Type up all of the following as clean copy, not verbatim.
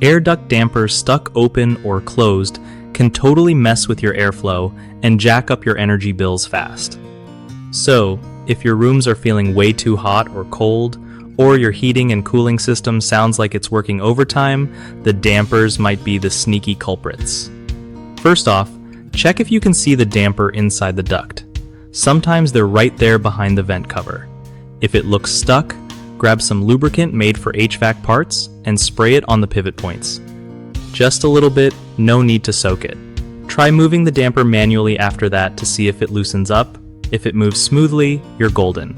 Air duct dampers stuck open or closed can totally mess with your airflow and jack up your energy bills fast. So, if your rooms are feeling way too hot or cold, or your heating and cooling system sounds like it's working overtime, the dampers might be the sneaky culprits. First off, check if you can see the damper inside the duct. Sometimes they're right there behind the vent cover. If it looks stuck, grab some lubricant made for HVAC parts and spray it on the pivot points. Just a little bit, no need to soak it. Try moving the damper manually after that to see if it loosens up. If it moves smoothly, you're golden.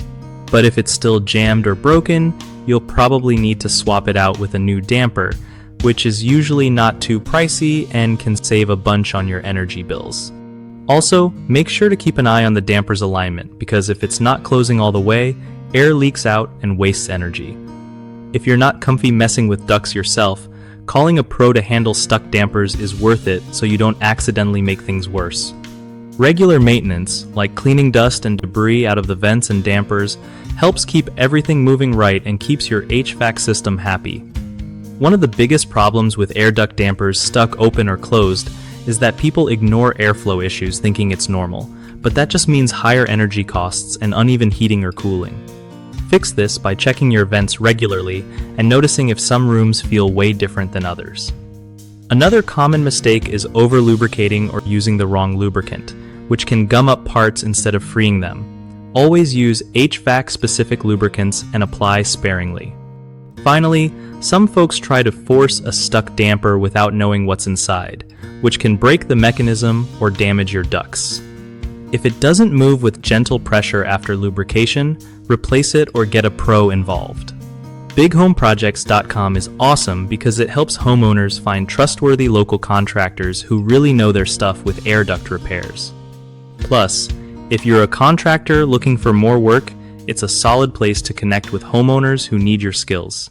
But if it's still jammed or broken, you'll probably need to swap it out with a new damper, which is usually not too pricey and can save a bunch on your energy bills. Also, make sure to keep an eye on the damper's alignment, because if it's not closing all the way, air leaks out and wastes energy. If you're not comfy messing with ducts yourself, calling a pro to handle stuck dampers is worth it so you don't accidentally make things worse. Regular maintenance, like cleaning dust and debris out of the vents and dampers, helps keep everything moving right and keeps your HVAC system happy. One of the biggest problems with air duct dampers stuck open or closed is that people ignore airflow issues thinking it's normal, but that just means higher energy costs and uneven heating or cooling. Fix this by checking your vents regularly and noticing if some rooms feel way different than others. Another common mistake is over-lubricating or using the wrong lubricant, which can gum up parts instead of freeing them. Always use HVAC-specific lubricants and apply sparingly. Finally, some folks try to force a stuck damper without knowing what's inside, which can break the mechanism or damage your ducts. If it doesn't move with gentle pressure after lubrication, replace it or get a pro involved. BigHomeProjects.com is awesome because it helps homeowners find trustworthy local contractors who really know their stuff with air duct repairs. Plus, if you're a contractor looking for more work, it's a solid place to connect with homeowners who need your skills.